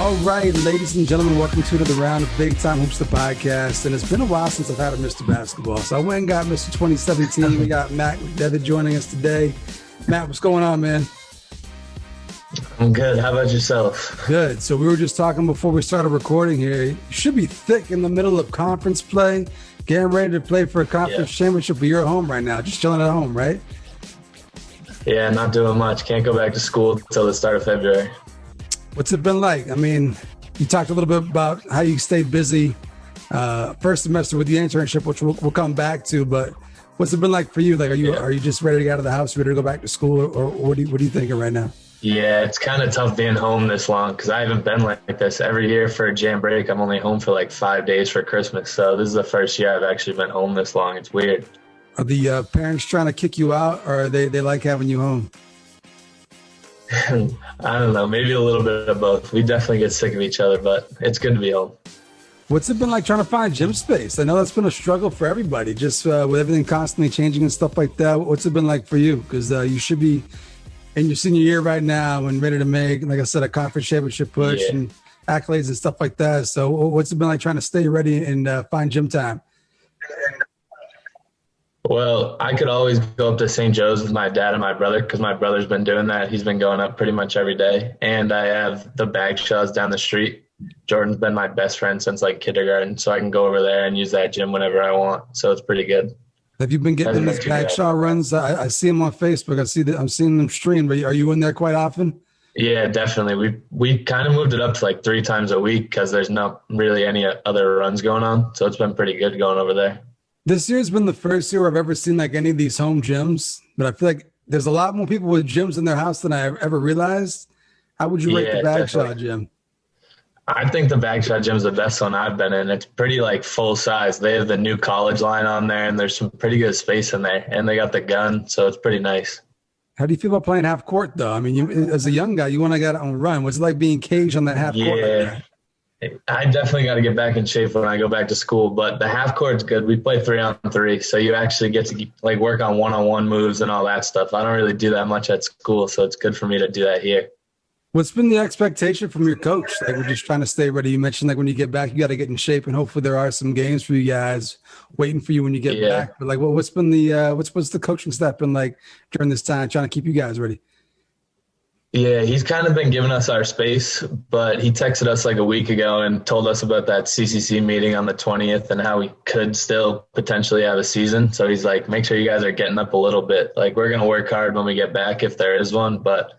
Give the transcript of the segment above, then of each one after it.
All right, ladies and gentlemen, welcome to another round of Big Time Hoops, the podcast. And it's been a while since I've had a Mr. Basketball. So I went and got Mr. 2017. We got Matt McDevitt joining us today. Matt, what's going on, man? I'm good. How about yourself? Good. So we were just talking before we started recording here. You should be thick in the middle of conference play, getting ready to play for a conference championship, but you're at home right now, just chilling at home, right? Yeah, not doing much. Can't go back to school until the start of February. What's it been like? I mean, you talked a little bit about how you stayed busy first semester with the internship, which we'll come back to, but what's it been like for you? Like, are you just ready to get out of the house, ready to go back to school, or what are you thinking right now? Yeah, it's kind of tough being home this long because I haven't been like this. Every year for jam break, I'm only home for like 5 days for Christmas. So this is the first year I've actually been home this long. It's weird. Are the parents trying to kick you out, or they like having you home? I don't know, maybe a little bit of both. We definitely get sick of each other, but it's good to be home. What's it been like trying to find gym space? I know that's been a struggle for everybody, just with everything constantly changing and stuff like that. What's it been like for you? Because you should be in your senior year right now and ready to make, like I said, a conference championship push and accolades and stuff like that. So what's it been like trying to stay ready and find gym time? Well, I could always go up to St. Joe's with my dad and my brother because my brother's been doing that. He's been going up pretty much every day. And I have the Bagshaws down the street. Jordan's been my best friend since like kindergarten, so I can go over there and use that gym whenever I want. So it's pretty good. Have you been getting these Bagshaw runs? I see them on Facebook. I'm seeing them stream. But are you in there quite often? Yeah, definitely. We kind of moved it up to like 3 times a week because there's not really any other runs going on. So it's been pretty good going over there. This year's been the first year I've ever seen like any of these home gyms, but I feel like there's a lot more people with gyms in their house than I ever realized. How would you rate the Bagshaw gym? I think the Bagshaw gym's the best one I've been in. It's pretty like full size. They have the new college line on there, and there's some pretty good space in there, and they got the gun, so it's pretty nice. How do you feel about playing half court though? I mean, as a young guy, you want to get on a run. What's it like being caged on that half court? Yeah. I definitely got to get back in shape when I go back to school, but the half court's good. We play 3-on-3, so you actually get to like work on one-on-one moves and all that stuff. I don't really do that much at school, so it's good for me to do that here. What's been the expectation from your coach? Like, we're just trying to stay ready. You mentioned like when you get back, you got to get in shape, and hopefully there are some games for you guys waiting for you when you get back. But like, what's been the what's the coaching staff been like during this time, trying to keep you guys ready? Yeah, he's kind of been giving us our space, but he texted us like a week ago and told us about that CCC meeting on the 20th and how we could still potentially have a season. So he's like, make sure you guys are getting up a little bit. Like, we're going to work hard when we get back if there is one, but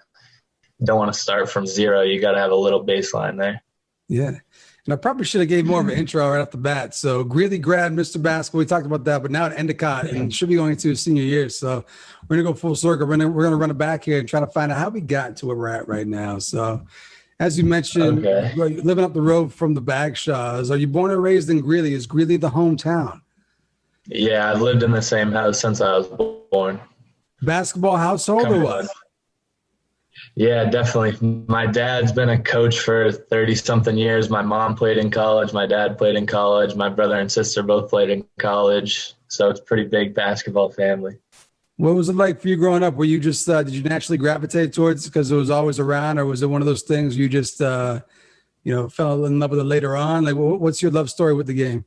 don't want to start from zero. You got to have a little baseline there. Yeah. And I probably should have gave more of an intro right off the bat. So Greely grad, Mr. Basketball, we talked about that, but now at Endicott and should be going into his senior year. So we're going to go full circle. We're going to run it back here and try to find out how we got to where we're at right now. So as you mentioned, living up the road from the Bagshaws, are you born and raised in Greely? Is Greely the hometown? Yeah, I've lived in the same house since I was born. Basketball household or what? Yeah, definitely. My dad's been a coach for 30-something years. My mom played in college. My dad played in college. My brother and sister both played in college. So it's a pretty big basketball family. What was it like for you growing up? Were you just did you naturally gravitate towards it because it was always around, or was it one of those things you just fell in love with it later on? Like, what's your love story with the game?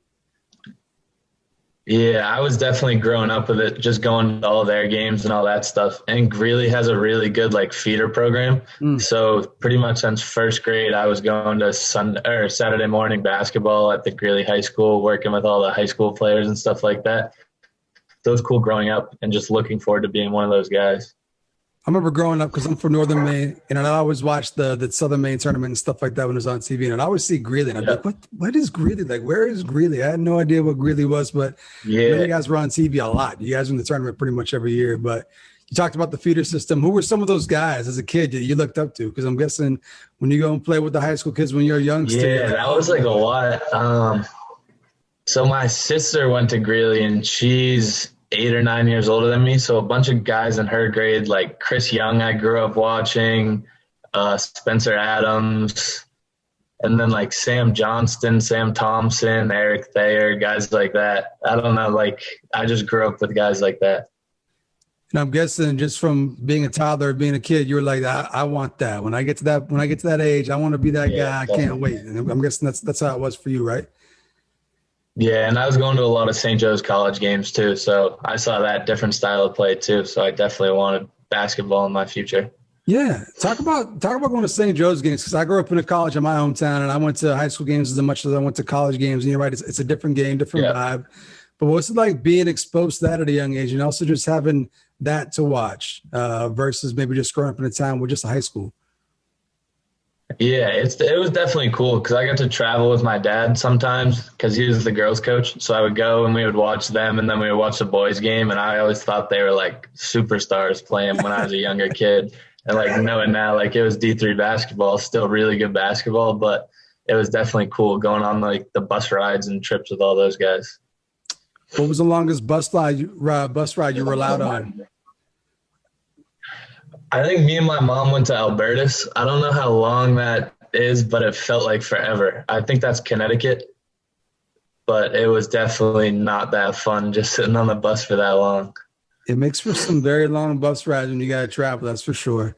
Yeah, I was definitely growing up with it, just going to all their games and all that stuff. And Greeley has a really good like feeder program. So pretty much since first grade, I was going to Saturday morning basketball at the Greeley High School, working with all the high school players and stuff like that. So it was cool growing up and just looking forward to being one of those guys. I remember growing up because I'm from Northern Maine, and I always watched the Southern Maine tournament and stuff like that when it was on TV. And I always see Greeley, and I'd be like, what is Greeley? Like, where is Greeley? I had no idea what Greeley was, but you guys were on TV a lot. You guys were in the tournament pretty much every year. But you talked about the feeder system. Who were some of those guys as a kid that you looked up to? Because I'm guessing when you go and play with the high school kids when you're a youngster. Yeah, that was like a lot. So my sister went to Greeley, and she's 8 or 9 years older than me. So a bunch of guys in her grade, like Chris Young, I grew up watching, Spencer Adams, and then like Sam Johnston, Sam Thompson, Eric Thayer, guys like that. I don't know. Like, I just grew up with guys like that. And I'm guessing just from being a toddler, being a kid, you were like, I want that. When I get to that age, I want to be that Yeah, guy. I can't definitely. wait. And I'm guessing that's how it was for you, right? Yeah, and I was going to a lot of St. Joe's college games too, so I saw that different style of play too. So I definitely wanted basketball in my future. Yeah. Talk about going to St. Joe's games, because I grew up in a college in my hometown, and I went to high school games as much as I went to college games. And you're right, it's a different game, different Yeah. vibe. But what's it like being exposed to that at a young age, and also just having that to watch versus maybe just growing up in a town with just a high school? Yeah, it was definitely cool because I got to travel with my dad sometimes because he was the girls' coach. So I would go and we would watch them, and then we would watch the boys' game. And I always thought they were like superstars playing when I was a younger kid. And like knowing now, like it was D3 basketball, still really good basketball, but it was definitely cool going on like the bus rides and trips with all those guys. What was the longest bus ride you were allowed on? I think me and my mom went to Albertus. I don't know how long that is, but it felt like forever. I think that's Connecticut, but it was definitely not that fun just sitting on the bus for that long. It makes for some very long bus rides when you got to travel. That's for sure.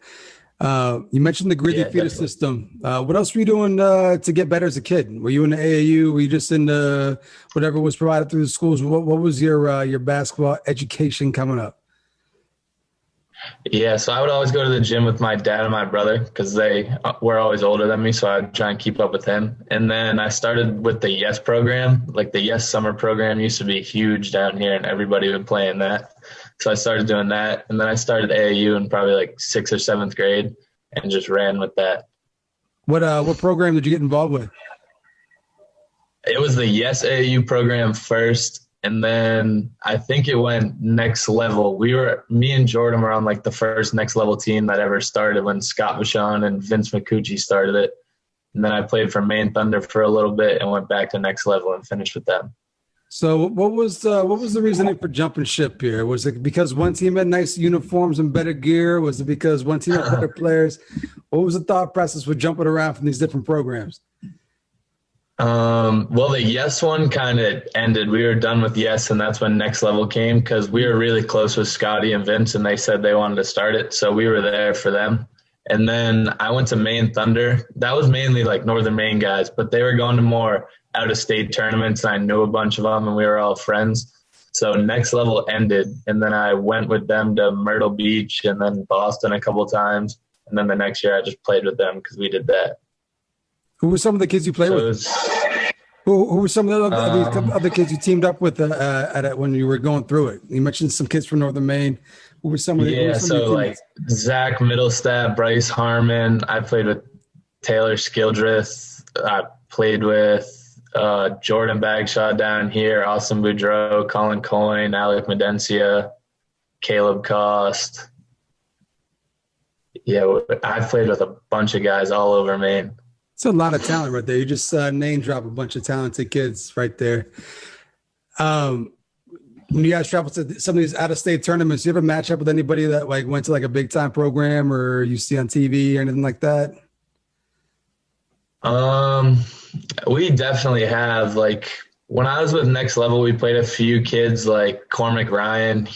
You mentioned the Greeley Yeah, feeder definitely. system. What else were you doing to get better as a kid? Were you in the AAU? Were you just in the whatever was provided through the schools? What was your basketball education coming up? Yeah, so I would always go to the gym with my dad and my brother because they were always older than me, so I'd try and keep up with him. And then I started with the Yes program. Like the Yes summer program used to be huge down here, and everybody would play in that. So I started doing that, and then I started AAU in probably like sixth or seventh grade, and just ran with that. What program did you get involved with? It was the Yes AAU program first, and then I think it went next level. Me and Jordan were on like the first next level team that ever started when Scott Vachon and Vince McCucci started it. And then I played for Maine Thunder for a little bit and went back to next level and finished with them. So what was the reasoning for jumping ship here? Was it because one team had nice uniforms and better gear? Was it because one team had better players? What was the thought process with jumping around from these different programs? Well, the Yes one kind of ended. We were done with Yes, and that's when Next Level came because we were really close with Scotty and Vince, and they said they wanted to start it, so we were there for them. And then I went to Maine Thunder. That was mainly like Northern Maine guys, but they were going to more out of state tournaments, and I knew a bunch of them, and we were all friends. So Next Level ended, and then I went with them to Myrtle Beach and then Boston a couple times, and then the next year I just played with them because we did that. Who were some of the kids you played So it with? was Who were some of these um, other kids you teamed up with when you were going through it? You mentioned some kids from Northern Maine. Who were Yeah, some of your so like teammates? Zach Middlestat, Bryce Harmon. I played with Taylor Skildreth. I played with Jordan Bagshaw down here, Austin Boudreau, Colin Coyne, Alec Medencia, Caleb Cost. Yeah, I played with a bunch of guys all over Maine. It's a lot of talent right there. You just name drop a bunch of talented kids right there. Um, when you guys travel to some of these out of state tournaments, you ever match up with anybody that like went to like a big time program or you see on TV or anything like that? Um, we definitely have like when I was with Next Level, we played a few kids like Cormac Ryan.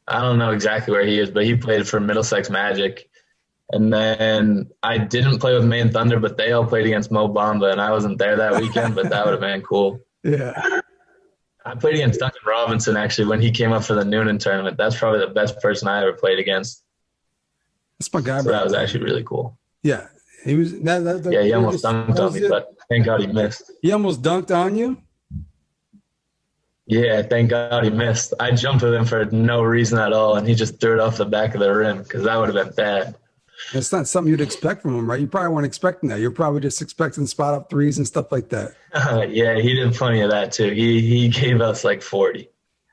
I don't know exactly where he is, but he played for Middlesex Magic. And then I didn't play with Maine Thunder, but they all played against Mo Bamba, and I wasn't there that weekend, but that would have been cool. Yeah, I played against Duncan Robinson actually when he came up for the Noonan tournament. That's probably the best person I ever played against. that's my guy So that right was there. actually really cool. Yeah, he was. Yeah, he almost dunked That on was me, it. but thank God he missed. He almost dunked on you. Yeah, thank God he missed. I jumped with him for no reason at all, and he just threw it off the back of the rim because that would have been bad. It's not something you'd expect from him, right? You probably weren't expecting that. You're probably just expecting spot up threes and stuff like that. Yeah, he did plenty of that too. He gave us like 40.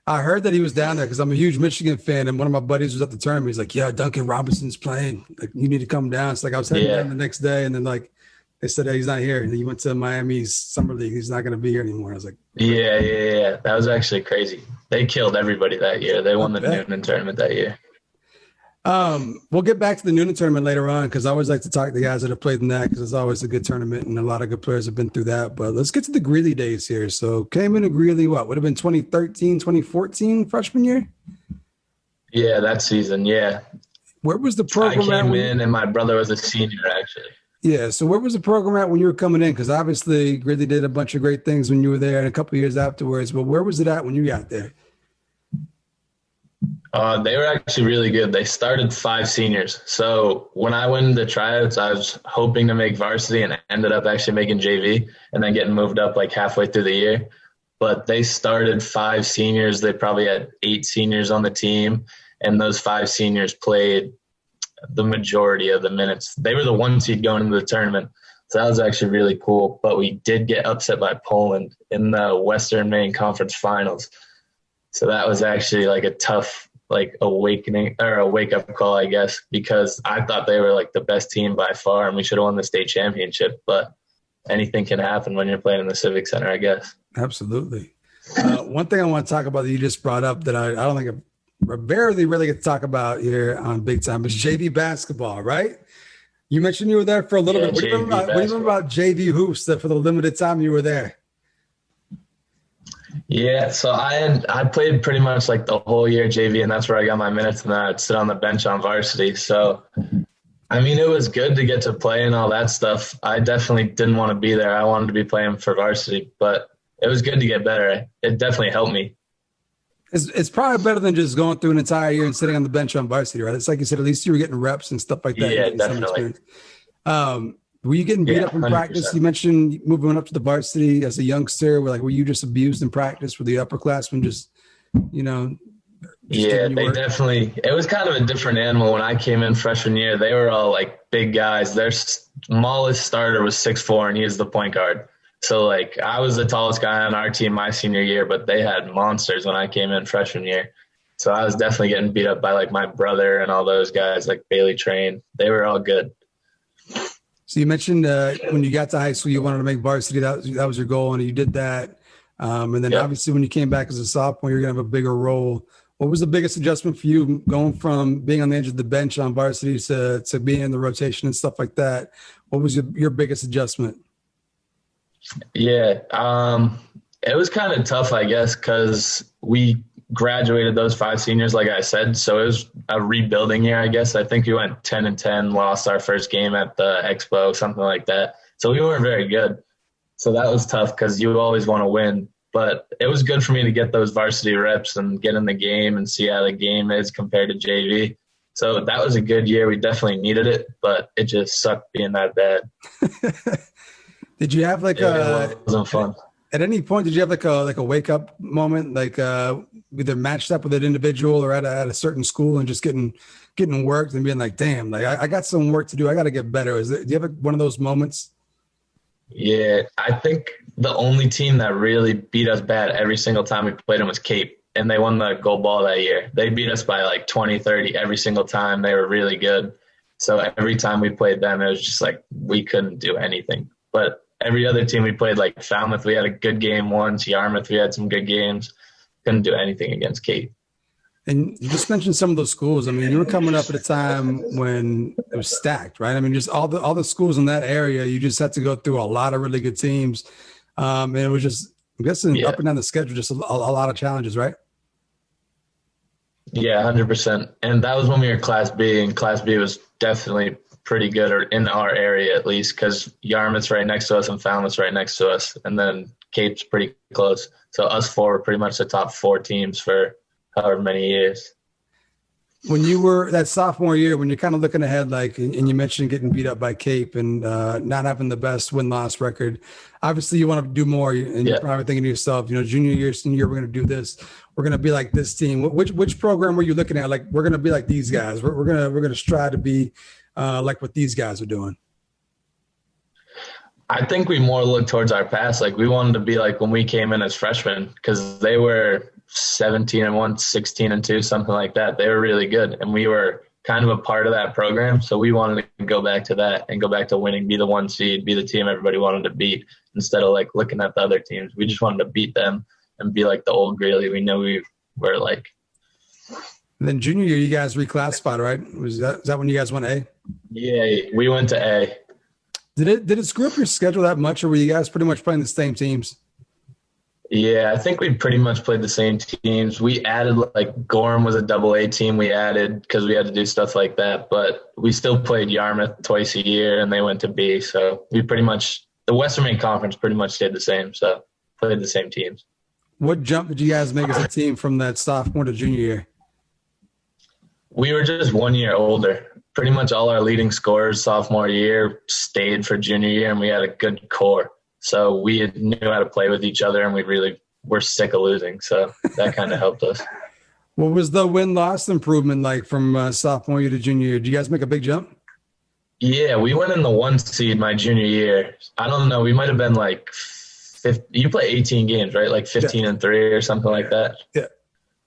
I heard that he was down there because I'm a huge Michigan fan, and one of my buddies was at the tournament. He's like, "Yeah, Duncan Robinson's playing. Like, you need to come down." It's like I was heading down Yeah. the next day, and then like they said, "Hey, he's not here." And he went to Miami's summer league. He's not going to be here anymore. I was like, Yeah. That was actually crazy. They killed everybody that year. They "I won the bet." Noonan tournament that year. We'll get back to the Noonan tournament later on because I always like to talk to the guys that have played in that because it's always a good tournament and a lot of good players have been through that. But let's get to the Greeley days here. So came into Greeley, what would have been 2013, 2014 freshman year? Yeah, that season. Yeah. Where was the I program at came when you, in and my brother was a senior actually. yeah, so where was the program at when you were coming in? Because obviously Grizzly did a bunch of great things when you were there and a couple of years afterwards, but where was it at when you got there? They were actually really good. They started five seniors. So when I went into tryouts, I was hoping to make varsity and ended up actually making JV and then getting moved up like halfway through the year. But they started five seniors. They probably had eight seniors on the team, and those five seniors played the majority of the minutes. They were the one seed going into the tournament. So that was actually really cool. But we did get upset by Poland in the Western Main Conference Finals. So that was actually like a tough like awakening or a wake up call, I guess, because I thought they were like the best team by far and we should have won the state championship. But anything can happen when you're playing in the Civic Center, I guess. Absolutely. One thing I want to talk about that you just brought up that I don't think I barely really get to talk about here on Big Time is JV basketball, right? You mentioned you were there for a little bit. What do you remember about JV hoops that for the limited time you were there? Yeah, so I played pretty much like the whole year JV, and that's where I got my minutes, and then I'd sit on the bench on varsity. So I mean, it was good to get to play and all that stuff. I definitely didn't want to be there. I wanted to be playing for varsity, but it was good to get better. It definitely helped me. It's probably better than just going through an entire year and sitting on the bench on varsity, right? It's like you said, at least you were getting reps and stuff like that. Yeah, Getting some definitely. experience. Were you getting beat up in 100%. practice? You mentioned moving up to the varsity as a youngster. Were you just abused in practice? Were the upperclassmen just, you know, Yeah, they definitely, it was kind of a different animal when I came in freshman year. They were all like big guys. Their smallest starter was 6'4", and he was the point guard. So like I was the tallest guy on our team my senior year, but they had monsters when I came in freshman year. So I was definitely getting beat up by like my brother and all those guys like Bailey Train. They were all good. So you mentioned when you got to high school, you wanted to make varsity. That was your goal, and you did that. And then obviously when you came back as a sophomore, you're going to have a bigger role. What was the biggest adjustment for you going from being on the edge of the bench on varsity to being in the rotation and stuff like that? What was your biggest adjustment? Yeah, it was kind of tough, I guess, because we graduated those five seniors, like I said. So it was a rebuilding year, I guess. I think we went 10-10, lost our first game at the Expo, something like that. So we weren't very good. So that was tough because you always want to win. But it was good for me to get those varsity reps and get in the game and see how the game is compared to JV. So that was a good year. We definitely needed it, but it just sucked being that bad. Did you have like it wasn't fun. At any point, did you have like a wake up moment, like either matched up with an individual or at a certain school and just getting worked and being like, damn, like I got some work to do. I got to get better. Do you have one of those moments? Yeah, I think the only team that really beat us bad every single time we played them was Cape, and they won the gold ball that year. They beat us by like 20, 30 every single time. They were really good. So every time we played them, it was just like we couldn't do anything. But every other team we played, like Falmouth, we had a good game once. Yarmouth, we had some good games. Couldn't do anything against Cape. And you just mentioned some of those schools. I mean, you were coming up at a time when it was stacked, right? I mean, just all the schools in that area, you just had to go through a lot of really good teams. And it was just, I'm guessing, up and down the schedule, just a lot of challenges, right? Yeah, 100%. And that was when we were Class B, and Class B was definitely pretty good, or in our area at least, because Yarmouth's right next to us and Falmouth's right next to us. And then Cape's pretty close. So us four were pretty much the top four teams for however many years. When you were that sophomore year, when you're kind of looking ahead, like, and you mentioned getting beat up by Cape and not having the best win-loss record, obviously you want to do more, and you're probably thinking to yourself, junior year, senior year, we're going to do this. We're going to be like this team. Which program were you looking at? Like, we're going to be like these guys. We're going to strive to be like what these guys are doing. I think we more look towards our past. Like, we wanted to be like when we came in as freshmen, because they were 17-1, 16-2, something like that. They were really good, and we were kind of a part of that program. So we wanted to go back to that and go back to winning, be the one seed, be the team everybody wanted to beat, instead of like looking at the other teams. We just wanted to beat them and be like the old Greely we knew we were like. And then junior year, you guys reclassified, right? Is that when you guys went A? Yeah, we went to A. Did it screw up your schedule that much, or were you guys pretty much playing the same teams? Yeah, I think we pretty much played the same teams. We added, like, Gorham was a double A team we added because we had to do stuff like that. But we still played Yarmouth twice a year, and they went to B. So we pretty much, the Western Maine Conference pretty much stayed the same. So played the same teams. What jump did you guys make as a team from that sophomore to junior year? We were just 1 year older. Pretty much all our leading scorers sophomore year stayed for junior year, and we had a good core. So we knew how to play with each other, and we really were sick of losing. So that kind of helped us. What was the win-loss improvement like from sophomore year to junior year? Did you guys make a big jump? Yeah, we went in the 1 seed my junior year. I don't know. We might have been like 50, you play 18 games, right? Like 15-3 or something like that. Yeah.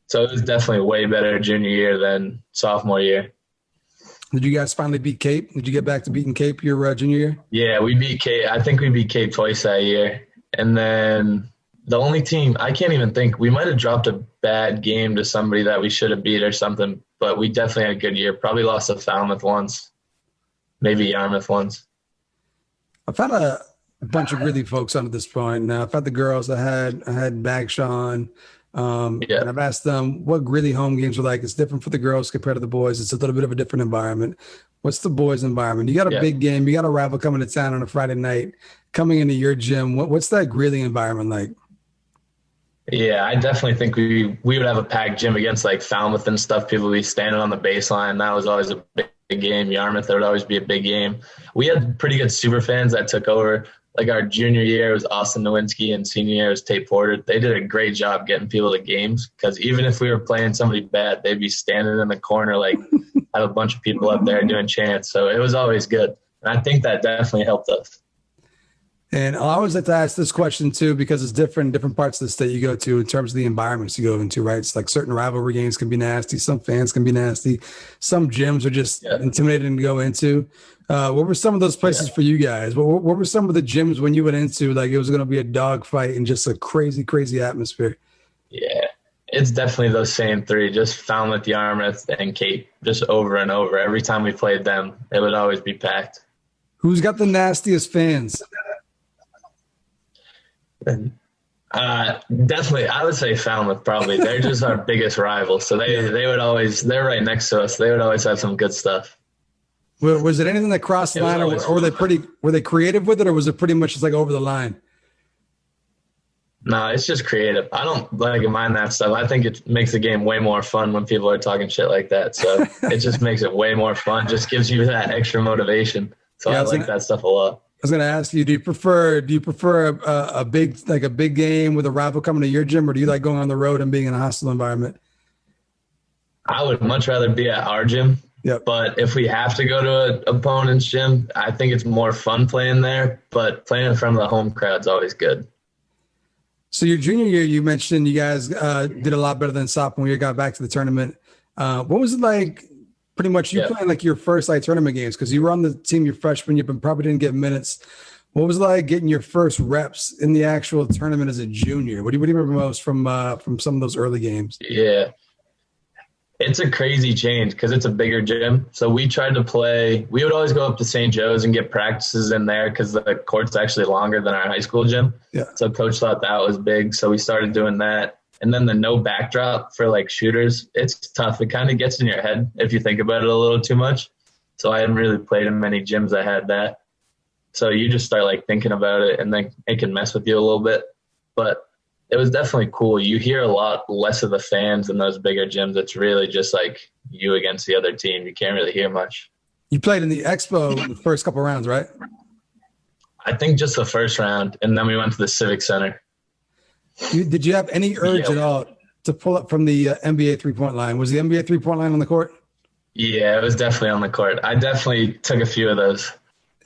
So it was definitely way better junior year than sophomore year. Did you guys finally beat Cape? Did you get back to beating Cape your junior year? Yeah, we beat Cape. I think we beat Cape twice that year. And then the only team, I can't even think, we might have dropped a bad game to somebody that we should have beat or something, but we definitely had a good year. Probably lost to Falmouth once, maybe Yarmouth once. I've had a bunch of Greely folks on at this point. Now I've had the girls. I had Bagshawn. And I've asked them what Greely home games were like. It's different for the girls compared to the boys. It's a little bit of a different environment. What's the boys' environment? You got a big game. You got a rival coming to town on a Friday night, coming into your gym. What's that Greely environment like? Yeah, I definitely think we would have a packed gym against like Falmouth and stuff. People would be standing on the baseline. That was always a big game. Yarmouth, there would always be a big game. We had pretty good super fans that took over. Like our junior year was Austin Nowinski, and senior year was Tate Porter. They did a great job getting people to games because even if we were playing somebody bad, they'd be standing in the corner, like have a bunch of people up there doing chants. So it was always good. And I think that definitely helped us. And I always like to ask this question too, because it's different parts of the state you go to in terms of the environments you go into, right? It's like certain rivalry games can be nasty. Some fans can be nasty. Some gyms are just intimidating to go into. What were some of those places for you guys? What were some of the gyms when you went into, like it was going to be a dogfight and just a crazy, crazy atmosphere? Yeah, it's definitely those same three, just Falmouth, Yarmouth, and Cape, just over and over. Every time we played them, it would always be packed. Who's got the nastiest fans? Definitely, I would say Falmouth probably. They're just our biggest rival. So they would always, they're right next to us. They would always have some good stuff. Was it anything that crossed the line, or were they creative with it, or was it pretty much just like over the line? No, it's just creative. I don't mind that stuff. I think it makes the game way more fun when people are talking shit like that. So it just makes it way more fun. Just gives you that extra motivation. So I like that stuff a lot. I was going to ask you, do you prefer a big game with a rival coming to your gym, or do you like going on the road and being in a hostile environment? I would much rather be at our gym. Yep. But if we have to go to an opponent's gym, I think it's more fun playing there. But playing in front of the home crowd's always good. So your junior year, you mentioned you guys did a lot better than sophomore year, got back to the tournament. What was it like? Pretty much you playing like your first tournament games, because you were on the team your freshman year, but probably didn't get minutes. What was it like getting your first reps in the actual tournament as a junior? What do you remember most from some of those early games? Yeah. It's a crazy change because it's a bigger gym. So we tried to play – we would always go up to St. Joe's and get practices in there because the court's actually longer than our high school gym. Yeah. So coach thought that was big, so we started doing that. And then the no backdrop for, like, shooters, it's tough. It kind of gets in your head if you think about it a little too much. So I hadn't really played in many gyms that had that. So you just start, like, thinking about it, and then it can mess with you a little bit. But – it was definitely cool. You hear a lot less of the fans in those bigger gyms. It's really just like you against the other team. You can't really hear much. You played in the Expo in the first couple rounds, right? I think just the first round, and then we went to the Civic Center. Did you have any urge at all to pull up from the NBA three-point line? Was the NBA three-point line on the court? Yeah, it was definitely on the court. I definitely took a few of those.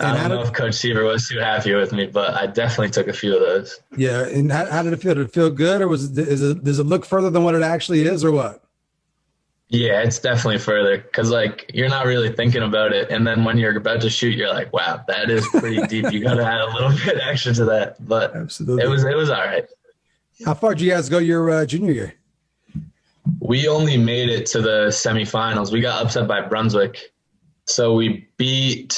I don't know if Coach Seaver was too happy with me, but I definitely took a few of those. Yeah, and how did it feel? Did it feel good, or does it look further than what it actually is, or what? Yeah, it's definitely further because, like, you're not really thinking about it, and then when you're about to shoot, you're like, wow, that is pretty deep. You got to add a little bit extra to that, but absolutely, it was all right. How far did you guys go your junior year? We only made it to the semifinals. We got upset by Brunswick. So we beat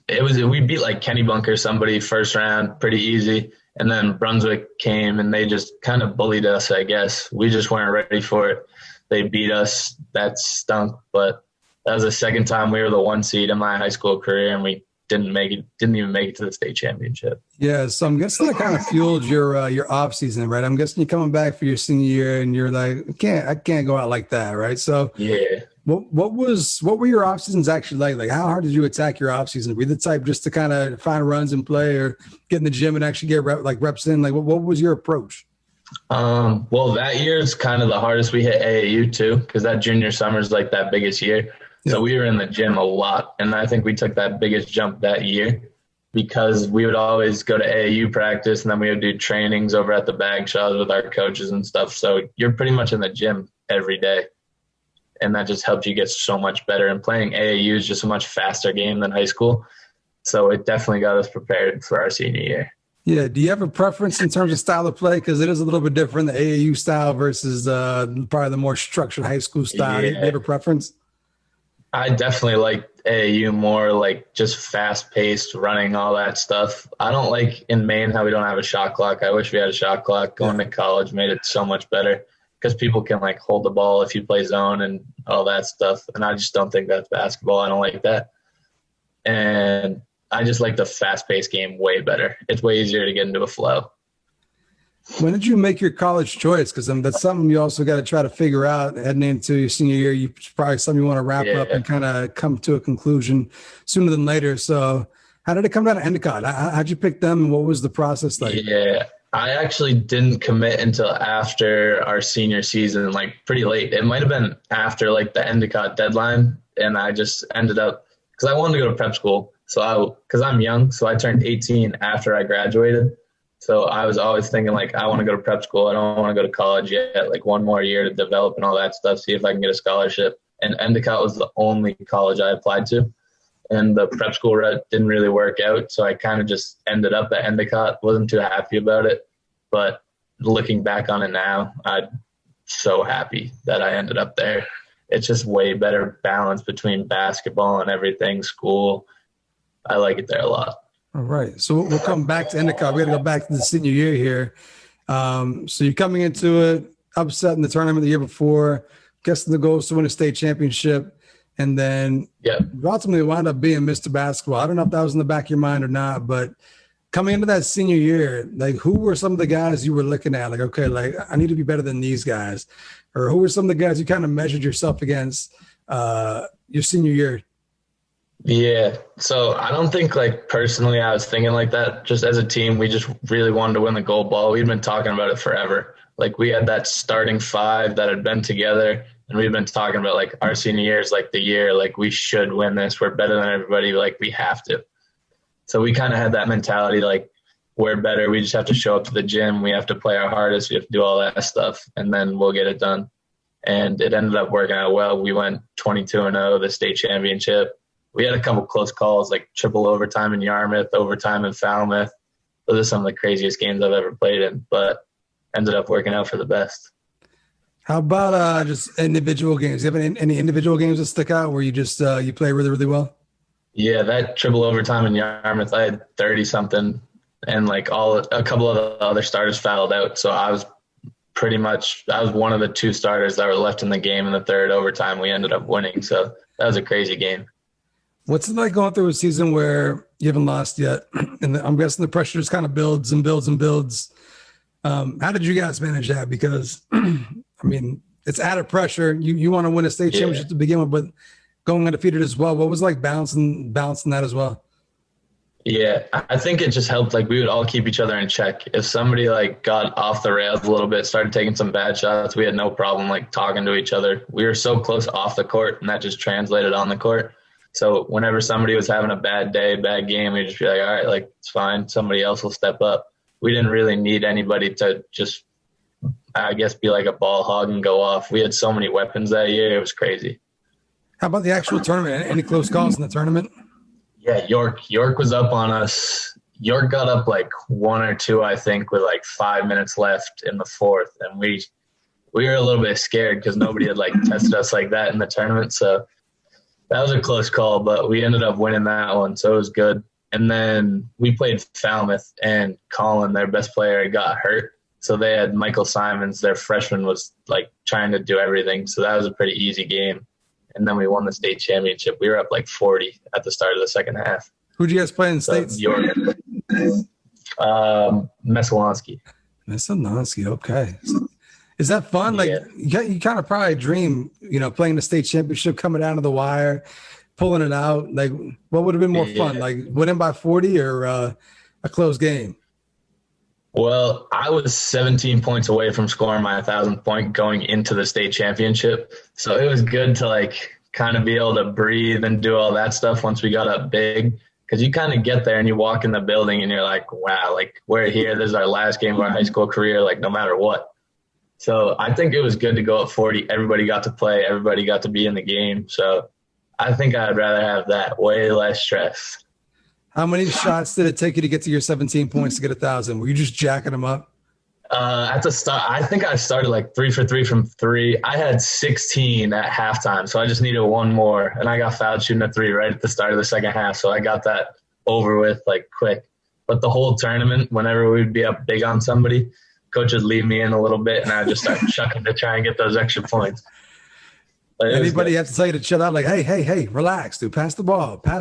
like Kennybunk or somebody first round, pretty easy. And then Brunswick came and they just kind of bullied us, I guess. We just weren't ready for it. They beat us. That stunk. But that was the second time we were the 1 seed in my high school career, and we didn't even make it to the state championship. Yeah, so I'm guessing that kind of fueled your off season, right? I'm guessing you're coming back for your senior year, and you're like, I can't go out like that, right? So yeah, what were your off seasons actually like? Like, how hard did you attack your off season? Were you the type just to kind of find runs and play, or get in the gym and actually get reps in? Like, what was your approach? Well, that year is kind of the hardest. We hit AAU too, because that junior summer is like that biggest year. So we were in the gym a lot, and I think we took that biggest jump that year because we would always go to AAU practice, and then we would do trainings over at the bag shops with our coaches and stuff. So you're pretty much in the gym every day, and that just helped you get so much better. And playing AAU is just a much faster game than high school, so it definitely got us prepared for our senior year. Yeah. Do you have a preference in terms of style of play? Because it is a little bit different, the AAU style versus probably the more structured high school style. Yeah. Do you have a preference? I definitely like AAU more, like just fast-paced, running, all that stuff. I don't like in Maine how we don't have a shot clock. I wish we had a shot clock. Going to college made it so much better because people can like hold the ball if you play zone and all that stuff. And I just don't think that's basketball. I don't like that. And I just like the fast-paced game way better. It's way easier to get into a flow. When did you make your college choice? Because that's something you also got to try to figure out heading into your senior year. You probably something you want to wrap up and kind of come to a conclusion sooner than later. So how did it come down to Endicott? How'd you pick them, and what was the process like? Yeah, I actually didn't commit until after our senior season, like pretty late. It might have been after like the Endicott deadline, and I just ended up because I wanted to go to prep school. So because I'm young, so I turned 18 after I graduated. So I was always thinking, like, I want to go to prep school. I don't want to go to college yet, like one more year to develop and all that stuff, see if I can get a scholarship. And Endicott was the only college I applied to. And the prep school route didn't really work out. So I kind of just ended up at Endicott. Wasn't too happy about it. But looking back on it now, I'm so happy that I ended up there. It's just way better balance between basketball and everything, school. I like it there a lot. All right. So we'll come back to Endicott. We got to go back to the senior year here. So you're coming into it, upset in the tournament the year before, guessing the goal is to win a state championship. And then you ultimately wound up being Mr. Basketball. I don't know if that was in the back of your mind or not, but coming into that senior year, like who were some of the guys you were looking at? Like, okay, like I need to be better than these guys. Or who were some of the guys you kind of measured yourself against your senior year? Yeah. So I don't think like personally I was thinking like that. Just as a team, we just really wanted to win the gold ball. We'd been talking about it forever. Like we had that starting five that had been together, and we've been talking about like our senior year is like the year, like we should win this. We're better than everybody. Like we have to. So we kind of had that mentality, like we're better. We just have to show up to the gym. We have to play our hardest. We have to do all that stuff, and then we'll get it done. And it ended up working out well. We went 22-0, the state championship. We had a couple close calls, like triple overtime in Yarmouth, overtime in Falmouth. Those are some of the craziest games I've ever played in, but ended up working out for the best. How about just individual games? Do you have any individual games that stick out where you just you play really, really well? Yeah, that triple overtime in Yarmouth, I had 30-something, and like a couple of the other starters fouled out. So I was one of the two starters that were left in the game in the third overtime. We ended up winning. So that was a crazy game. What's it like going through a season where you haven't lost yet? And I'm guessing the pressure just kind of builds and builds and builds. How did you guys manage that? Because, I mean, it's added pressure. You want to win a state championship to begin with, but going undefeated as well. What was like balancing that as well? Yeah, I think it just helped. Like we would all keep each other in check. If somebody like got off the rails a little bit, started taking some bad shots, we had no problem like talking to each other. We were so close off the court, and that just translated on the court. So whenever somebody was having a bad day, bad game, we'd just be like, all right, like it's fine. Somebody else will step up. We didn't really need anybody to just, I guess, be like a ball hog and go off. We had so many weapons that year. It was crazy. How about the actual tournament? Any close calls in the tournament? Yeah, York was up on us. York got up like 1 or 2, I think, with like 5 minutes left in the fourth. And we were a little bit scared because nobody had like tested us like that in the tournament. So that was a close call, but we ended up winning that one. So it was good. And then we played Falmouth, and Colin, their best player, got hurt. So they had Michael Simons, their freshman, was like trying to do everything. So that was a pretty easy game. And then we won the state championship. We were up like 40 at the start of the second half. Who'd you guys play in the States? York. Messalonsky. Messalonsky, okay. So, is that fun? Like you kind of probably dream, playing the state championship, coming down to the wire, pulling it out. Like, what would have been more fun? Like winning by 40 or a close game? Well, I was 17 points away from scoring my 1,000th point going into the state championship. So it was good to like kind of be able to breathe and do all that stuff once we got up big. Because you kind of get there and you walk in the building and you're like, wow, like we're here. This is our last game of our high school career, like no matter what. So I think it was good to go at 40. Everybody got to play. Everybody got to be in the game. So I think I'd rather have that, way less stress. How many shots did it take you to get to your 17 points to get 1,000? Were you just jacking them up? At the start, I think I started like 3 for 3 from 3. I had 16 at halftime, so I just needed one more, and I got fouled shooting a 3 right at the start of the second half, so I got that over with like quick. But the whole tournament, whenever we'd be up big on somebody, coach would leave me in a little bit, and I'd just start chucking to try and get those extra points. Anybody have to tell you to chill out? Like, hey, relax, dude. Pass the ball. I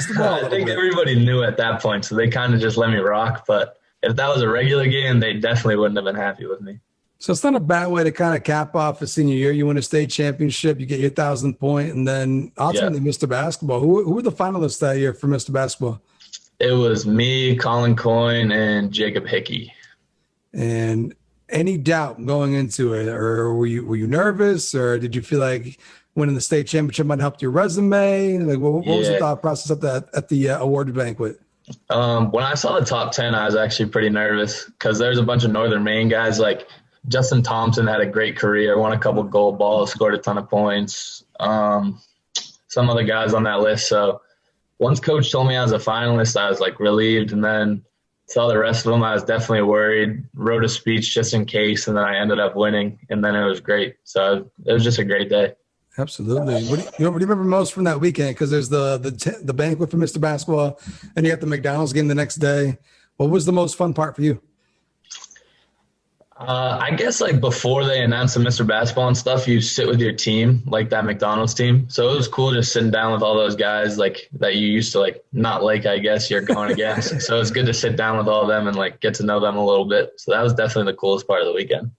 think everybody knew at that point, so they kind of just let me rock. But if that was a regular game, they definitely wouldn't have been happy with me. So it's not a bad way to kind of cap off a senior year. You win a state championship, you get your 1,000th point, and then ultimately Mr. Basketball. Who were the finalists that year for Mr. Basketball? It was me, Colin Coyne, and Jacob Hickey. And any doubt going into it, or were you nervous, or did you feel like winning the state championship might help your resume? Like, what was the thought process at the award banquet? When I saw the top 10, I was actually pretty nervous because there's a bunch of Northern Maine guys. Like Justin Thompson had a great career, won a couple gold balls, scored a ton of points. Some other guys on that list. So once coach told me I was a finalist, I was like relieved. And then saw the rest of them, I was definitely worried. Wrote a speech just in case, and then I ended up winning. And then it was great. So it was just a great day. Absolutely. What do you remember most from that weekend? Because there's the banquet for Mr. Basketball, and you got the McDonald's game the next day. What was the most fun part for you? I guess like before they announced the Mr. Basketball and stuff, you sit with your team, like that McDonald's team. So it was cool just sitting down with all those guys like that you used to like not like, I guess you're going against. So it's good to sit down with all of them and like get to know them a little bit. So that was definitely the coolest part of the weekend.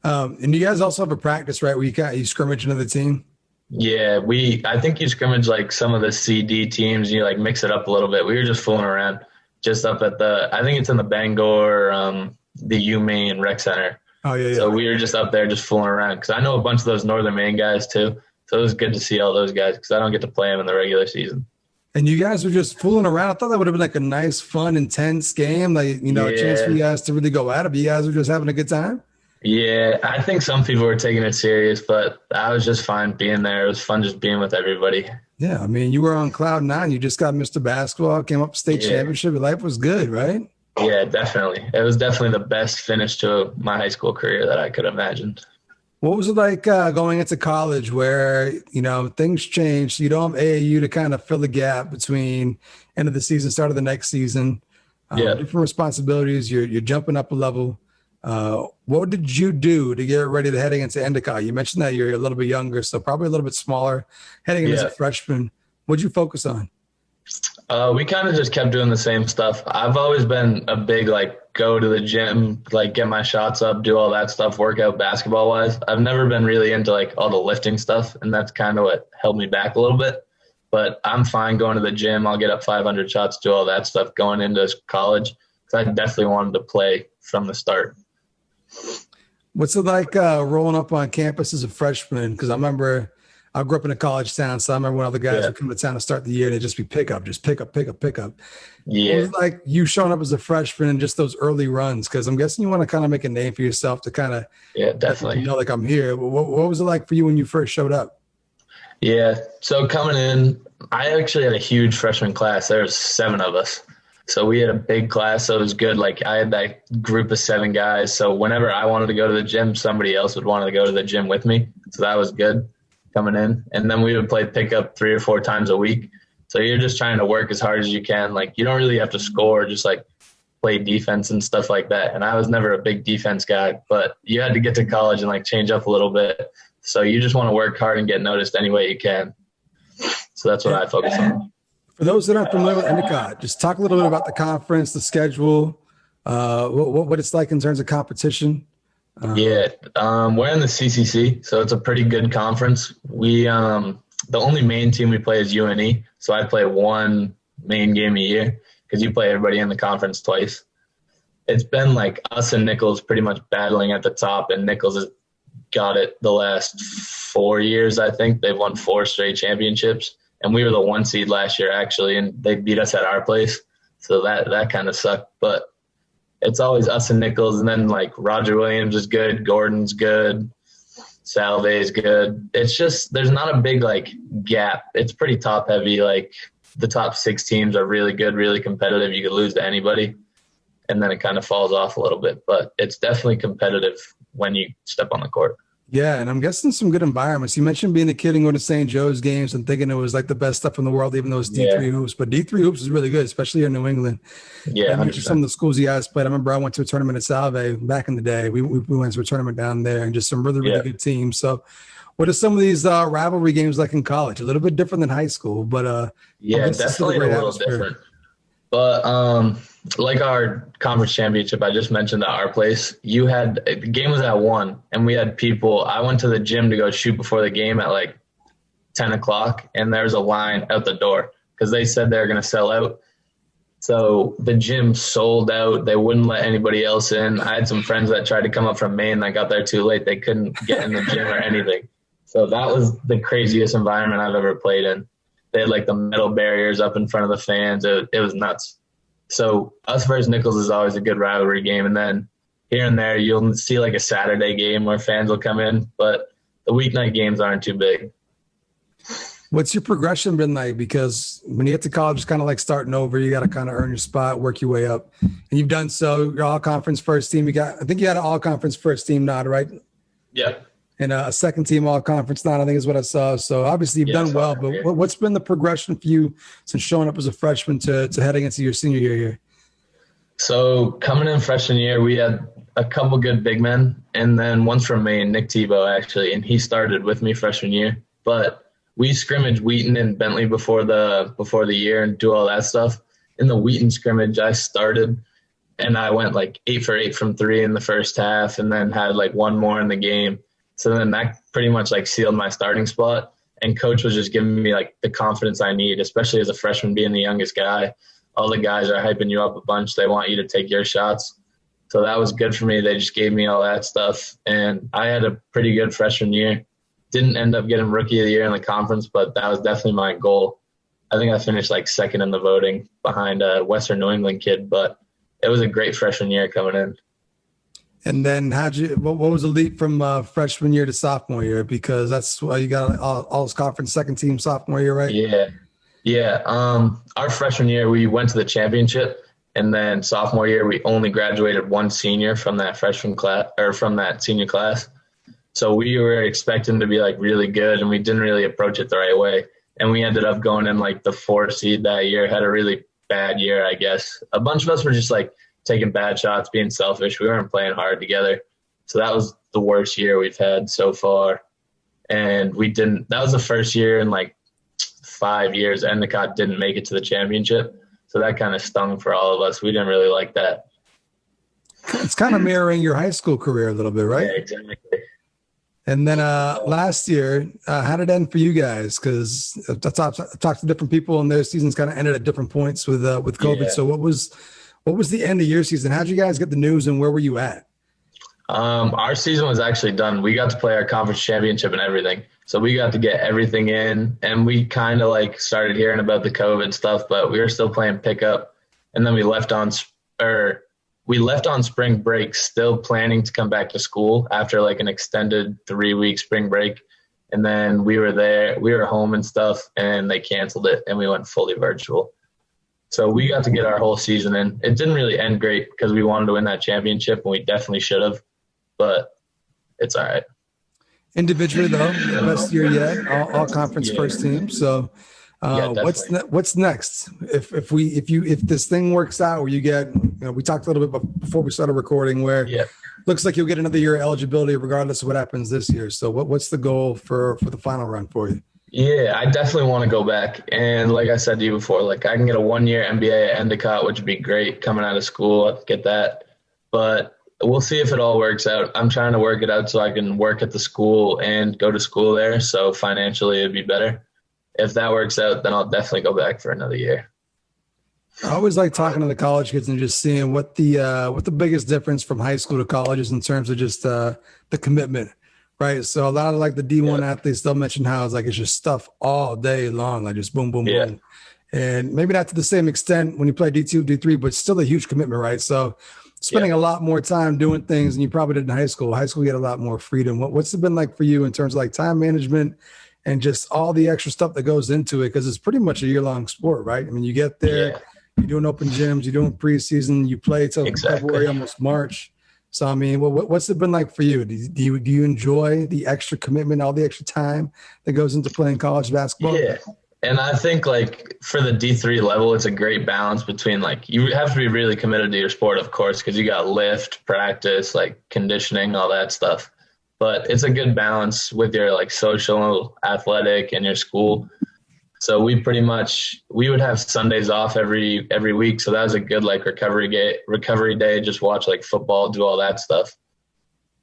And you guys also have a practice, right, where you scrimmage another team? Yeah, I think you scrimmage like some of the CD teams and you like mix it up a little bit. We were just fooling around just up at I think it's in the Bangor, the UMaine Rec Center. Oh, yeah. So we were just up there just fooling around because I know a bunch of those Northern Maine guys too. So it was good to see all those guys because I don't get to play them in the regular season. And you guys were just fooling around. I thought that would have been like a nice, fun, intense game. Like, a chance for you guys to really go at it. But you guys were just having a good time? Yeah, I think some people were taking it serious, but I was just fine being there. It was fun just being with everybody. Yeah, I mean, you were on cloud nine. You just got Mr. Basketball, came up state championship. Your life was good, right? Yeah, definitely. It was definitely the best finish to my high school career that I could have imagined. What was it like going into college where, things changed? You don't have AAU to kind of fill the gap between end of the season, start of the next season. Different responsibilities. You're jumping up a level. What did you do to get ready to head against Endicott? You mentioned that you're a little bit younger, so probably a little bit smaller, heading in as a freshman. What'd you focus on? We kind of just kept doing the same stuff. I've always been a big, go to the gym, get my shots up, do all that stuff, work out basketball-wise. I've never been really into, all the lifting stuff, and that's kind of what held me back a little bit. But I'm fine going to the gym. I'll get up 500 shots, do all that stuff going into college because I definitely wanted to play from the start. What's it like rolling up on campus as a freshman? Because I remember I grew up in a college town, so I remember when other guys would come to town to start the year, they'd just be pick up. Yeah. What was it like you showing up as a freshman and just those early runs? Because I'm guessing you want to kind of make a name for yourself to kind of definitely I'm here. What was it like for you when you first showed up? Yeah, so coming in, I actually had a huge freshman class. There was 7 of us. So we had a big class, so it was good. I had that group of 7 guys. So whenever I wanted to go to the gym, somebody else would want to go to the gym with me. So that was good coming in. And then we would play pickup 3 or 4 times a week. So you're just trying to work as hard as you can. Like, you don't really have to score, just like play defense and stuff like that. And I was never a big defense guy, but you had to get to college and like change up a little bit. So you just want to work hard and get noticed any way you can. So that's what I focus on. For those that aren't familiar with Endicott, just talk a little bit about the conference, the schedule, what it's like in terms of competition. We're in the CCC, so it's a pretty good conference. We the only main team we play is UNE, so I play one main game a year because you play everybody in the conference twice. It's been like us and Nichols pretty much battling at the top, and Nichols has got it the last 4 years, I think. They've won 4 straight championships, and we were the 1 seed last year, actually, and they beat us at our place, so that kind of sucked. But it's always us and Nichols, and then like Roger Williams is good, Gordon's good, Salve's good. It's just there's not a big like gap. It's pretty top heavy. Like the top 6 teams are really good, really competitive. You could lose to anybody, and then it kind of falls off a little bit. But it's definitely competitive when you step on the court. Yeah, and I'm guessing some good environments. You mentioned being a kid and going to St. Joe's games and thinking it was like the best stuff in the world, even though it's D3 hoops. But D3 hoops is really good, especially in New England. Yeah, and some of the schools you guys played. I remember I went to a tournament at Salve back in the day. We went to a tournament down there and just some really, really good teams. So what are some of these rivalry games like in college? A little bit different than high school, but definitely a little different. But like our conference championship I just mentioned at our place, the game was at 1, and we had people. I went to the gym to go shoot before the game at like 10 o'clock, and there's a line out the door because they said they were going to sell out. So the gym sold out. They wouldn't let anybody else in. I had some friends that tried to come up from Maine that got there too late. They couldn't get in the gym or anything. So that was the craziest environment I've ever played in. They had like the metal barriers up in front of the fans. It was nuts. So us versus Nichols is always a good rivalry game. And then here and there, you'll see like a Saturday game where fans will come in, but the weeknight games aren't too big. What's your progression been like? Because when you get to college, it's kind of like starting over. You got to kind of earn your spot, work your way up. And you've done so. You're all-conference first team. I think you had an all-conference first team nod, right? Yeah. And a second team all-conference nod, I think is what I saw. So obviously you've done well. But what's been the progression for you since showing up as a freshman to heading into your senior year here? So coming in freshman year, we had a couple good big men. And then one's from Maine, Nick Tebow, actually. And he started with me freshman year. But we scrimmage Wheaton and Bentley before the year and do all that stuff. In the Wheaton scrimmage, I started and I went like 8 for 8 from 3 in the first half, and then had like one more in the game. So then that pretty much like sealed my starting spot. And coach was just giving me like the confidence I need, especially as a freshman being the youngest guy. All the guys are hyping you up a bunch. They want you to take your shots. So that was good for me. They just gave me all that stuff. And I had a pretty good freshman year. Didn't end up getting rookie of the year in the conference, but that was definitely my goal. I think I finished like second in the voting behind a Western New England kid, but it was a great freshman year coming in. And then what was the leap from freshman year to sophomore year? Because that's why you got all conference second team sophomore year, right? Yeah. Our freshman year, we went to the championship, and then sophomore year, we only graduated one senior from that freshman class or from that senior class. So we were expecting to be like really good, and we didn't really approach it the right way. And we ended up going in like the 4 seed that year, had a really bad year, I guess. A bunch of us were just like taking bad shots, being selfish. We weren't playing hard together. So that was the worst year we've had so far. And that was the first year in like 5 years Endicott didn't make it to the championship. So that kind of stung for all of us. We didn't really like that. It's kind of mirroring your high school career a little bit, right? Yeah, exactly. And then last year, how did it end for you guys? Because I talked to different people, and their seasons kind of ended at different points with COVID. Yeah. So what was the end of your season? How'd you guys get the news, and where were you at? Our season was actually done. We got to play our conference championship and everything. So we got to get everything in, and we kind of like started hearing about the COVID stuff, but we were still playing pickup. And then we left on spring break, still planning to come back to school after like an extended 3-week spring break. And then we were home and stuff, and they canceled it, and we went fully virtual. So we got to get our whole season in. It didn't really end great because we wanted to win that championship, and we definitely should have, but it's all right. Individually, though, the best year yet, all conference first team. So Yeah, definitely. What's next? If this thing works out, where you get, we talked a little bit before we started recording, where Yeah. looks like you'll get another year of eligibility regardless of what happens this year. So what's the goal for the final run for you? Yeah, I definitely want to go back. And like I said to you before, like I can get a 1 year MBA at Endicott, which would be great coming out of school. I'd get that. But we'll see if it all works out. I'm trying to work it out so I can work at the school and go to school there. So financially it'd be better. If that works out, then I'll definitely go back for another year. I always like talking to the college kids and just seeing what the biggest difference from high school to college is in terms of just the commitment, right? So a lot of like the D1 athletes, they'll mention how it's just stuff all day long, like just boom, boom, Yeah. boom. And maybe not to the same extent when you play D2, D3, but still a huge commitment, right? So spending a lot more time doing things than you probably did in high school. High school, you get a lot more freedom. What's it been like for you in terms of like time management and just all the extra stuff that goes into it? Because it's pretty much a year-long sport, right? I mean, you get there, you're doing open gyms, you're doing preseason, you play till February, almost March. So, I mean, what's it been like for you? Do you enjoy the extra commitment, all the extra time that goes into playing college basketball? Yeah. And I think like for the D3 level, it's a great balance between like you have to be really committed to your sport, of course, because you got lift, practice, like conditioning, all that stuff. But it's a good balance with your like social, athletic, and your school. So we would have Sundays off every week. So that was a good like recovery day, just watch like football, do all that stuff.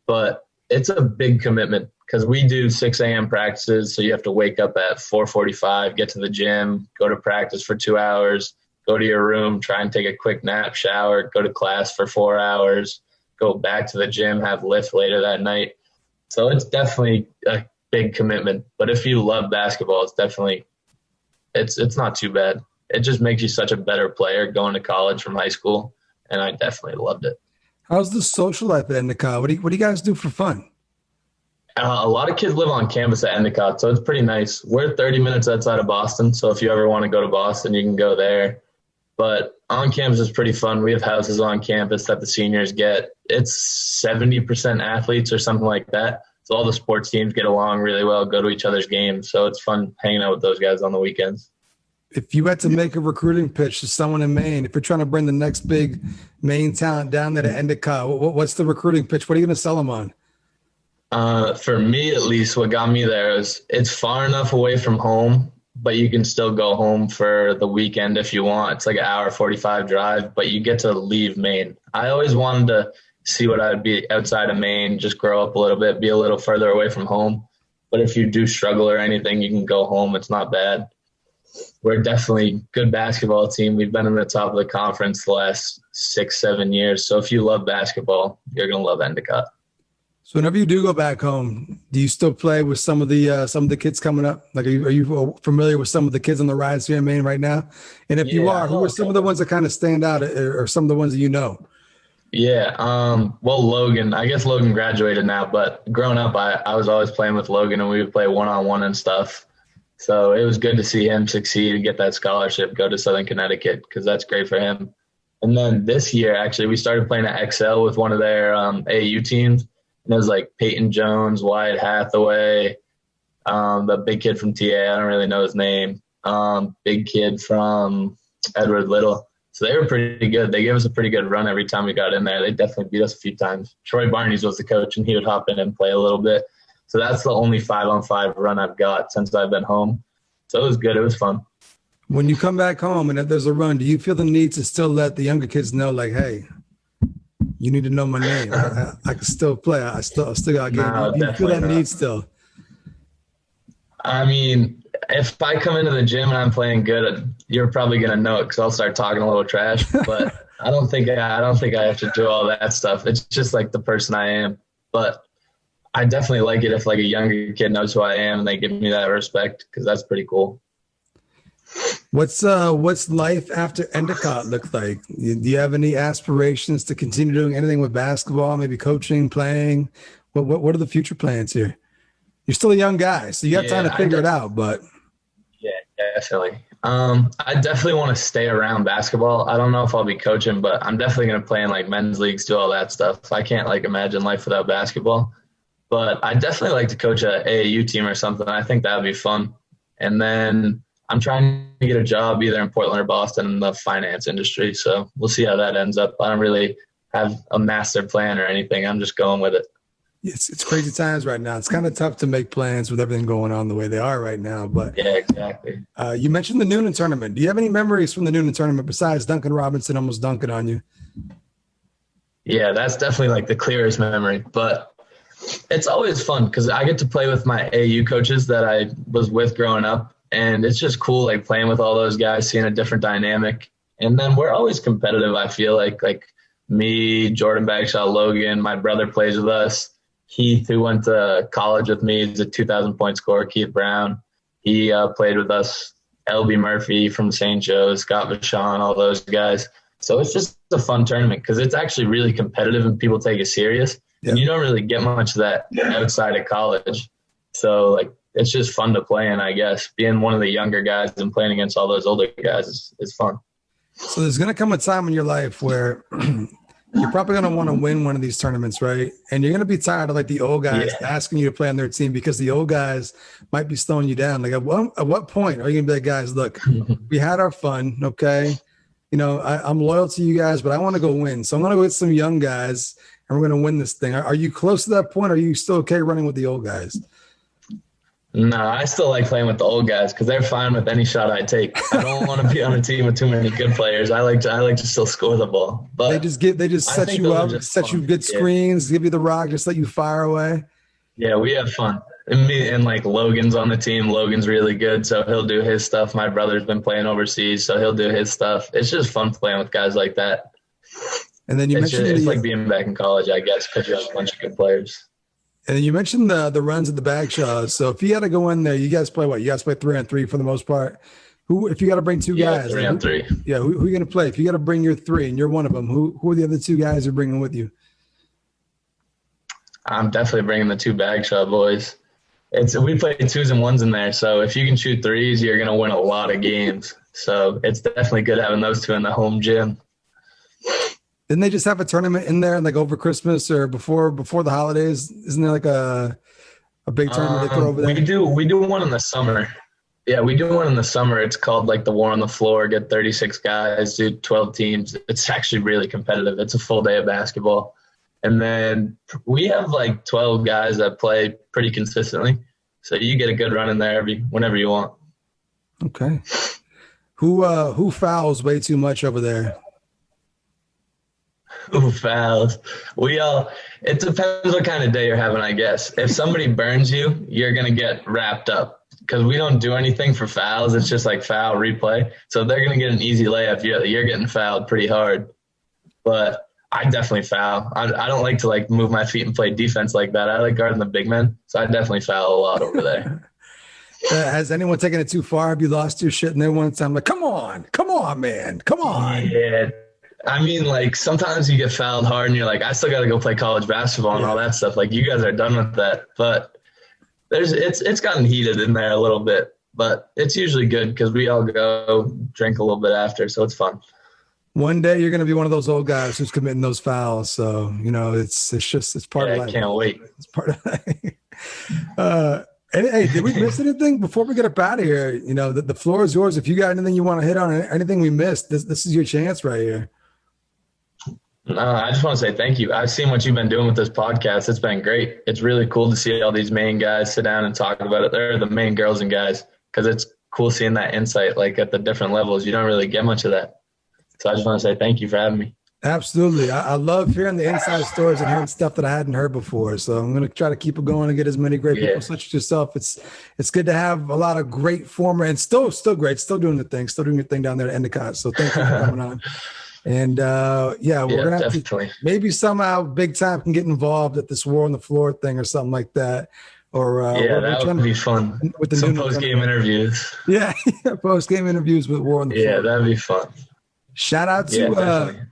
But it's a big commitment because we do 6 a.m. practices. So you have to wake up at 4:45, get to the gym, go to practice for 2 hours, go to your room, try and take a quick nap, shower, go to class for 4 hours, go back to the gym, have lift later that night. So it's definitely a big commitment. But if you love basketball, it's not too bad. It just makes you such a better player going to college from high school. And I definitely loved it. How's the social life at Endicott? What do you guys do for fun? A lot of kids live on campus at Endicott, so it's pretty nice. We're 30 minutes outside of Boston, so if you ever want to go to Boston, you can go there. But on campus is pretty fun. We have houses on campus that the seniors get. It's 70% athletes or something like that. So all the sports teams get along really well, go to each other's games. So it's fun hanging out with those guys on the weekends. If you had to make a recruiting pitch to someone in Maine, if you're trying to bring the next big Maine talent down there to Endicott, what's the recruiting pitch? What are you going to sell them on? For me, at least, what got me there is it's far enough away from home, but you can still go home for the weekend if you want. It's like an hour 45 drive, but you get to leave Maine. I always wanted to see what I'd be outside of Maine, just grow up a little bit, be a little further away from home. But if you do struggle or anything, you can go home. It's not bad. We're definitely a good basketball team. We've been in the top of the conference the last 6-7 years. So if you love basketball, you're going to love Endicott. So whenever you do go back home, do you still play with some of the kids coming up? Like, are you familiar with some of the kids on the rise here in Maine right now? And if you are, who are some of the ones that kind of stand out, or some of the ones that you know? Yeah. Well, Logan. I guess Logan graduated now, but growing up, I was always playing with Logan, and we would play one-on-one and stuff. So it was good to see him succeed and get that scholarship, go to Southern Connecticut, because that's great for him. And then this year, actually, we started playing at XL with one of their AAU teams. And it was like Peyton Jones, Wyatt Hathaway, the big kid from TA. I don't really know his name. Big kid from Edward Little. So they were pretty good. They gave us a pretty good run every time we got in there. They definitely beat us a few times. Troy Barneys was the coach, and he would hop in and play a little bit. So that's the only 5-on-5 run I've got since I've been home. So it was good. It was fun. When you come back home and if there's a run, do you feel the need to still let the younger kids know, like, hey, you need to know my name. I can still play. I still got a game. No, do you feel that need still? I mean, if I come into the gym and I'm playing good, you're probably gonna know it because I'll start talking a little trash. But I don't think I have to do all that stuff. It's just like the person I am. But I definitely like it if like a younger kid knows who I am and they give me that respect because that's pretty cool. What's life after Endicott look like? Do you have any aspirations to continue doing anything with basketball, maybe coaching, playing? What are the future plans here? You're still a young guy, so you have time to figure it out. But yeah, definitely. I definitely want to stay around basketball. I don't know if I'll be coaching, but I'm definitely going to play in like men's leagues, do all that stuff. I can't like imagine life without basketball. But I definitely like to coach a AAU team or something. I think that would be fun. And then I'm trying to get a job either in Portland or Boston in the finance industry. So we'll see how that ends up. I don't really have a master plan or anything. I'm just going with it. It's crazy times right now. It's kind of tough to make plans with everything going on the way they are right now. But yeah, exactly. You mentioned the Noonan tournament. Do you have any memories from the Noonan tournament besides Duncan Robinson almost dunking on you? Yeah, that's definitely like the clearest memory. But it's always fun because I get to play with my AU coaches that I was with growing up. And it's just cool, like playing with all those guys, seeing a different dynamic. And then we're always competitive, I feel like me, Jordan Bagshaw, Logan, my brother plays with us. Heath, who went to college with me, is a 2,000-point scorer, Keith Brown. He played with us. LB Murphy from St. Joe's, Scott Vachon, all those guys. So it's just a fun tournament because it's actually really competitive and people take it serious. Yeah. And you don't really get much of that outside of college. So, like, it's just fun to play in, I guess. Being one of the younger guys and playing against all those older guys is fun. So there's going to come a time in your life where you're probably going to want to win one of these tournaments, right? And you're going to be tired of like the old guys asking you to play on their team because the old guys might be slowing you down. Like at what point are you going to be like, guys, look, we had our fun, okay? You know, I'm loyal to you guys, but I want to go win. So I'm going to go get some young guys and we're going to win this thing. Are you close to that point? Or are you still okay running with the old guys? No, I still like playing with the old guys because they're fine with any shot I take. I don't want to be on a team with too many good players. I like to still score the ball. But they just set you up, set you good screens, give you the rock, just let you fire away. Yeah, we have fun. And like Logan's on the team. Logan's really good, so he'll do his stuff. My brother's been playing overseas, so he'll do his stuff. It's just fun playing with guys like that. And then it's like being back in college, I guess, because you have a bunch of good players. And you mentioned the runs at the Bagshaws. So if you had to go in there, you guys play what? You guys play 3-on-3 for the most part. If you got to bring two guys, 3-on-3. Yeah, who are you going to play? If you got to bring your three and you're one of them, who are the other two guys you're bringing with you? I'm definitely bringing the two Bagshaw boys. We play 2s and 1s in there, so if you can shoot 3s, you're going to win a lot of games. So it's definitely good having those two in the home gym. Didn't they just have a tournament in there like over Christmas or before the holidays? Isn't there like a big tournament they throw over there? We do one in the summer. Yeah, we do one in the summer. It's called like the War on the Floor. Get 36 guys, do 12 teams. It's actually really competitive. It's a full day of basketball. And then we have like 12 guys that play pretty consistently. So you get a good run in there whenever you want. Okay. Who fouls way too much over there? Who fouls? It depends what kind of day you're having, I guess. If somebody burns you, you're going to get wrapped up because we don't do anything for fouls. It's just like foul replay. So they're going to get an easy layup. You're getting fouled pretty hard. But I definitely foul. I don't like to like move my feet and play defense like that. I like guarding the big men. So I definitely foul a lot over there. Has anyone taken it too far? Have you lost your shit in there one time? Like, come on, man, come on. Yeah. I mean, like, sometimes you get fouled hard and you're like, I still got to go play college basketball and all that stuff. Like, you guys are done with that. But it's gotten heated in there a little bit. But it's usually good because we all go drink a little bit after, so it's fun. One day you're going to be one of those old guys who's committing those fouls. So, you know, it's part of life. I can't wait. It's part of life. Hey, did we miss anything before we get up out of here? You know, the floor is yours. If you got anything you want to hit on, anything we missed, this is your chance right here. I just want to say thank you. I've seen what you've been doing with this podcast. It's been great. It's really cool to see all these main guys sit down and talk about it. They're the main girls and guys because it's cool seeing that insight like at the different levels. You don't really get much of that. So I just want to say thank you for having me. Absolutely. I love hearing the inside stories and hearing stuff that I hadn't heard before. So I'm going to try to keep it going and get as many great people such as yourself. It's good to have a lot of great former and still great, still doing your thing down there at Endicott. So thank you for coming on. And we're going to have to maybe somehow Big Time can get involved at this War on the Floor thing or something like that. Or that would be fun. With some post-game interviews. Yeah, post-game interviews with War on the Floor. Yeah, that'd be fun. Shout out to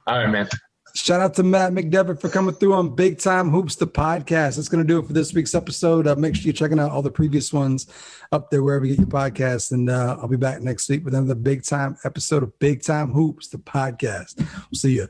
all right, man. Shout out to Matt McDevitt for coming through on Big Time Hoops, the podcast. That's going to do it for this week's episode. Make sure you're checking out all the previous ones up there wherever you get your podcasts. And I'll be back next week with another Big Time episode of Big Time Hoops, the podcast. We'll see you.